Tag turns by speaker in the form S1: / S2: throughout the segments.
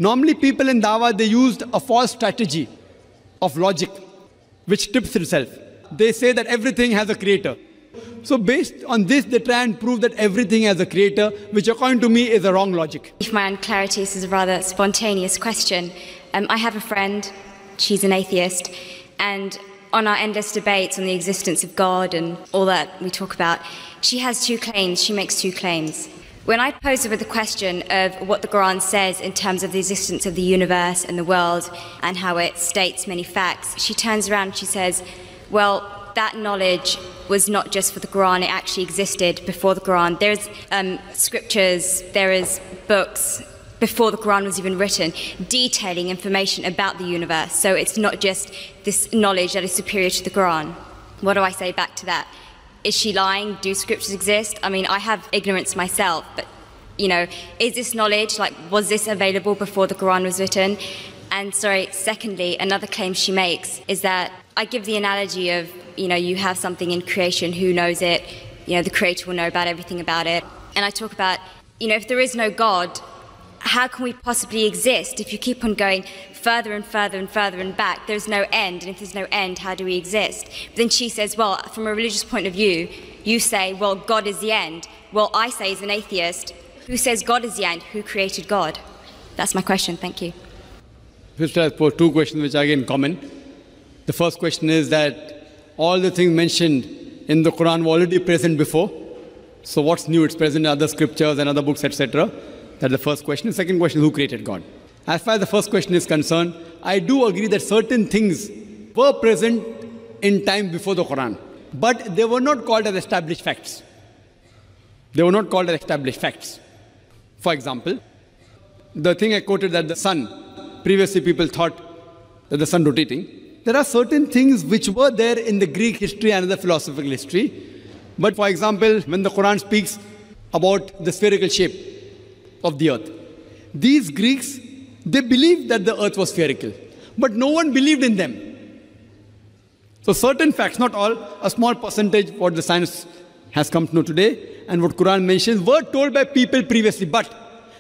S1: Normally people in Dawah, they used a false strategy of logic, which tips itself. They say that everything has a creator. So based on this, they try and prove that everything has a creator, which according to me is a wrong logic.
S2: For my own clarity, this is a rather spontaneous question. I have a friend, she's an atheist, and on our endless debates on the existence of God and all that we talk about, she has two claims, she makes two claims. When I pose her with the question of what the Quran says in terms of the existence of the universe and the world and how it states many facts, she turns around and she says, well, that knowledge was not just for the Quran, it actually existed before the Quran. There's scriptures, there is books before the Quran was even written, detailing information about the universe. So it's not just this knowledge that is superior to the Quran. What do I say back to that? Is she lying? Do scriptures exist? I mean, I have ignorance myself, but, you know, is this knowledge, like, was this available before the Quran was written? And secondly, another claim she makes is that I give the analogy of, you know, you have something in creation, who knows it? You know, the creator will know about everything about it. And I talk about, you know, if there is no God, how can we possibly exist if you keep on going further and further and further and back? There's no end, and if there's no end, how do we exist? But then she says, well, from a religious point of view, you say, well, God is the end. Well, I say as an atheist, who says God is the end? Who created God? That's my question. Thank you.
S1: Sister has posed two questions which are again common. The first question is that all the things mentioned in the Quran were already present before. So what's new? It's present in other scriptures and other books, etc. That's the first question. The second question is, who created God? As far as the first question is concerned, I do agree that certain things were present in time before the Quran, but they were not called as established facts. They were not called as established facts. For example, the thing I quoted, that the sun, previously people thought that the sun rotating. There are certain things which were there in the Greek history and the philosophical history. But for example, when the Quran speaks about the spherical shape of the earth, these Greeks, they believed that the earth was spherical, but no one believed in them. So certain facts, not all, a small percentage, what the science has come to know today and what Quran mentions, were told by people previously, but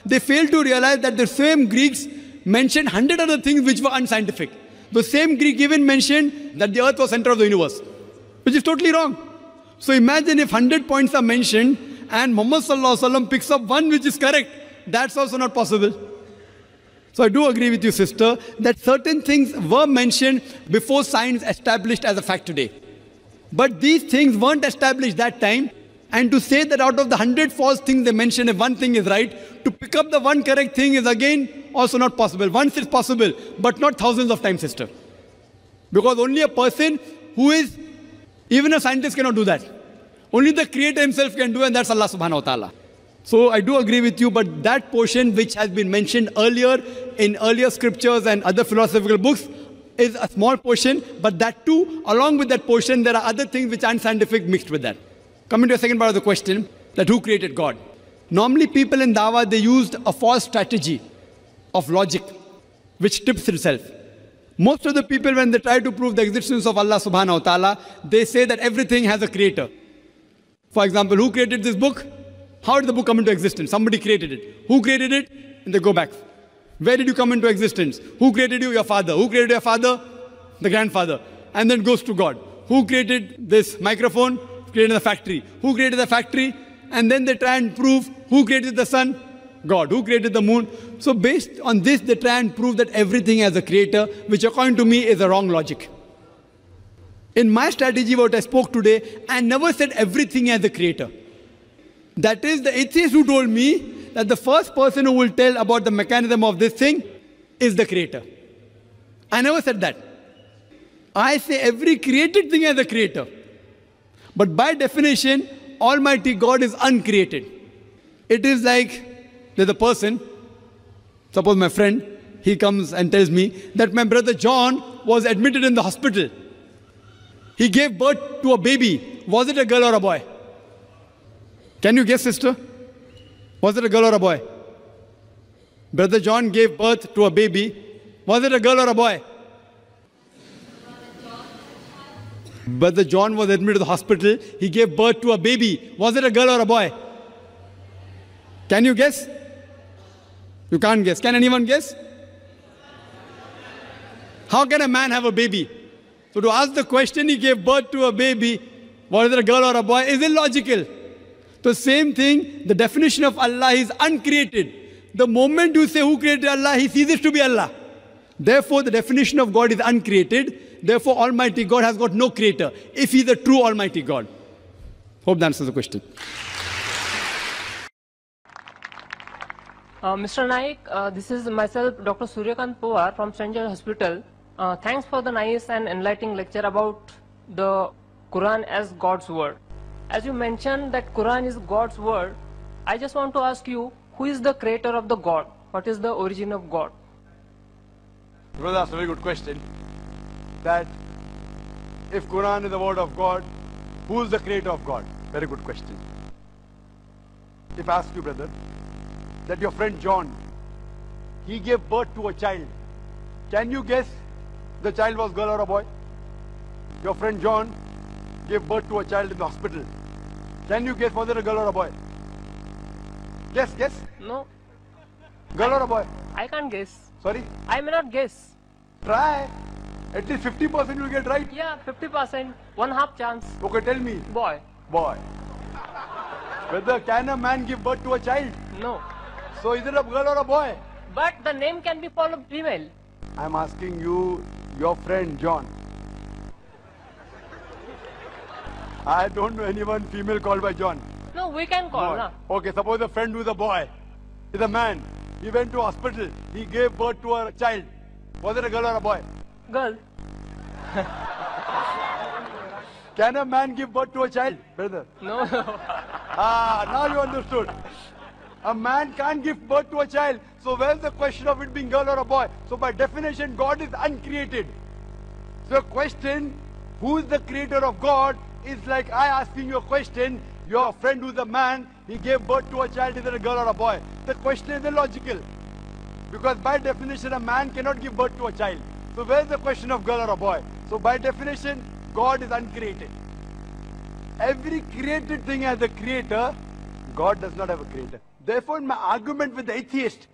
S1: they failed to realize that the same Greeks mentioned 100 other things which were unscientific. The same Greek even mentioned that the earth was center of the universe, which is totally wrong. So imagine if 100 points are mentioned and Muhammad Sallallahu Alaihi Wasallam picks up one which is correct. That's also not possible. So I do agree with you, sister, that certain things were mentioned before science established as a fact today. But these things weren't established that time. And to say that out of the 100 false things they mention, if one thing is right, to pick up the one correct thing is again also not possible. Once it's possible, but not thousands of times, sister. Because only a person who is, even a scientist cannot do that. Only the Creator himself can do, and that's Allah subhanahu wa ta'ala. So I do agree with you, but that portion which has been mentioned earlier in earlier scriptures and other philosophical books is a small portion, but that too, along with that portion, there are other things which are unscientific mixed with that. Coming to the second part of the question, that who created God? Normally people in Dawah, they used a false strategy of logic, which tips itself. Most of the people, when they try to prove the existence of Allah subhanahu wa ta'ala, they say that everything has a creator. For example, who created this book? How did the book come into existence? Somebody created it. Who created it? And they go back. Where did you come into existence? Who created you? Your father. Who created your father? The grandfather. And then goes to God. Who created this microphone? Created the factory. Who created the factory? And then they try and prove who created the sun? God. Who created the moon? So based on this, they try and prove that everything has a creator, which according to me is a wrong logic. In my strategy, what I spoke today, I never said everything has a creator. That is the atheist who told me that the first person who will tell about the mechanism of this thing is the creator. I never said that. I say every created thing has a creator. But by definition, Almighty God is uncreated. It is like there's a person, suppose my friend, he comes and tells me that my brother John was admitted in the hospital. He gave birth to a baby. Was it a girl or a boy? Can you guess, sister? Was it a girl or a boy? Brother John gave birth to a baby. Was it a girl or a boy? Brother John was admitted to the hospital. He gave birth to a baby. Was it a girl or a boy? Can you guess? You can't guess. Can anyone guess? How can a man have a baby? So to ask the question, he gave birth to a baby, whether a girl or a boy, is illogical. So same thing, the definition of Allah is uncreated. The moment you say who created Allah, he ceases to be Allah. Therefore, the definition of God is uncreated. Therefore, Almighty God has got no creator, if he is a true Almighty God. Hope that answers the question.
S3: Mr. Naik, this is myself, Dr. Suryakant Pawar from St. George Hospital. Thanks for the nice and enlightening lecture about the Quran as God's word. As you mentioned that Quran is God's word, I just want to ask you, who is the creator of the God? What is the origin of God?
S1: Well, that's a very good question. That if Quran is the word of God, who is the creator of God? Very good question. If I ask you, brother, that your friend John, he gave birth to a child. Can you guess the child was girl or a boy? Your friend John gave birth to a child in the hospital. Can you guess whether a girl or a boy? Guess.
S3: No.
S1: Girl or a boy?
S3: I can't guess.
S1: Sorry?
S3: I may not guess.
S1: Try. At least 50% you'll get right.
S3: Yeah, 50%, 1/2 chance.
S1: Okay, tell me.
S3: Boy.
S1: Boy. Whether can a man give birth to a child?
S3: No.
S1: So is it a girl or a boy?
S3: But the name can be followed female.
S1: I'm asking you, your friend John. I don't know anyone female called by John.
S3: No, we can call.
S1: No.
S3: Na?
S1: Okay, suppose a friend who is a boy, is a man. He went to hospital. He gave birth to a child. Was it a girl or a boy?
S3: Girl.
S1: Can a man give birth to a child, brother?
S3: No.
S1: Now you understood. A man can't give birth to a child. So where's the question of it being girl or a boy? So by definition, God is uncreated. So a question, who is the creator of God, is like I asking you a question. Your friend who's a man, he gave birth to a child, is it a girl or a boy? The question is illogical. Because by definition, a man cannot give birth to a child. So where's the question of girl or a boy? So by definition, God is uncreated. Every created thing has a creator. God does not have a creator. Therefore, my argument with the atheist,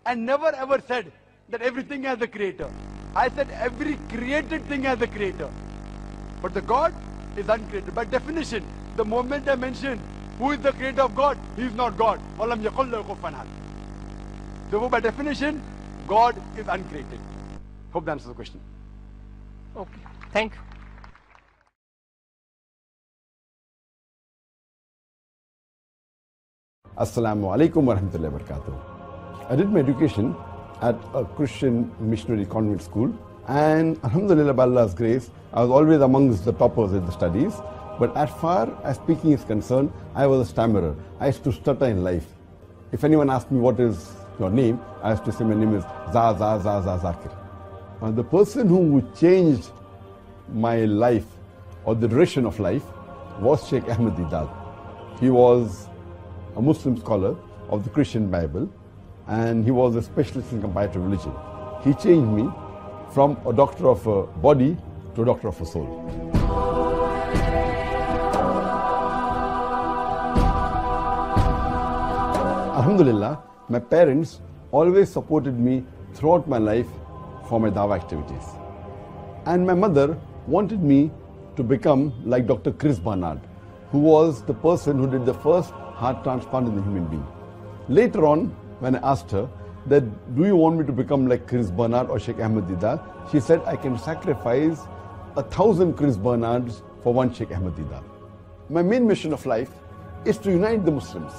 S1: I never ever said that everything has a creator. I said every created thing has a creator. But the God is uncreated. By definition, the moment I mention who is the creator of God, he is not God. Therefore, by definition, God is uncreated. Hope that answers the question.
S3: Okay. Thank you.
S4: Assalamu alaikum wa rahmatullahi wa barakatuh. I did my education at a Christian missionary convent school, and alhamdulillah, by Allah's grace, I was always amongst the toppers in the studies. But as far as speaking is concerned, I was a stammerer. I used to stutter in life. If anyone asked me what is your name, I used to say my name is Zakir. The person who changed my life or the direction of life was Sheikh Ahmed Deedat. He was a Muslim scholar of the Christian Bible, and he was a specialist in comparative religion. He changed me from a doctor of a body to a doctor of a soul. Alhamdulillah, my parents always supported me throughout my life for my dawah activities. And my mother wanted me to become like Dr. Chris Barnard, who was the person who did the first heart transplant in the human being. Later on, when I asked her that, do you want me to become like Chris Barnard or Sheikh Ahmed Deedat? She said, I can sacrifice 1,000 Chris Barnards for one Sheikh Ahmed Deedat. My main mission of life is to unite the Muslims.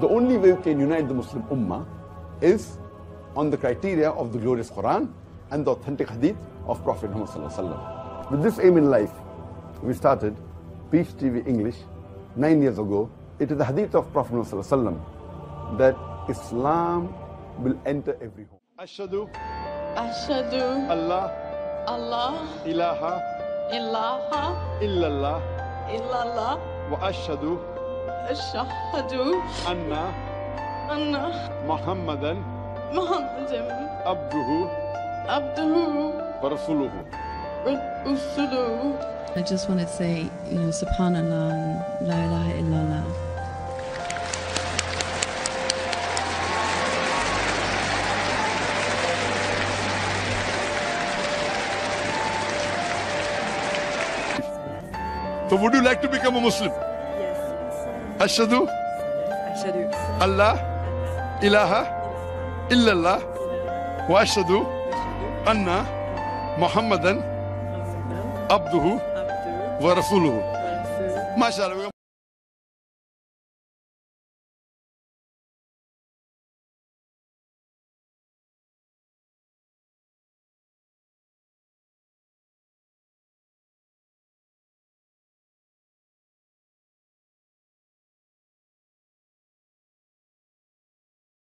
S4: The only way we can unite the Muslim Ummah is on the criteria of the glorious Quran and the authentic hadith of Prophet Muhammad Sallallahu Alaihi Wasallam. With this aim in life, we started Peace TV English 9 years ago. It is the hadith of Prophet Muhammad Sallallahu Alaihi Wasallam that Islam will enter every home. Ashhadu Allah ilaha illallah wa ashhadu anna Muhammadan abduhu wa rasuluhu.
S5: I just want to say, Subhanallah and La ilaha illallah.
S6: So would you like to become a Muslim?
S7: Yes.
S6: Ashhadu
S7: Ashhadu
S6: Allah ilaha illallah wa ashhadu anna Muhammadan abduhu wa rasuluhu. MashaAllah.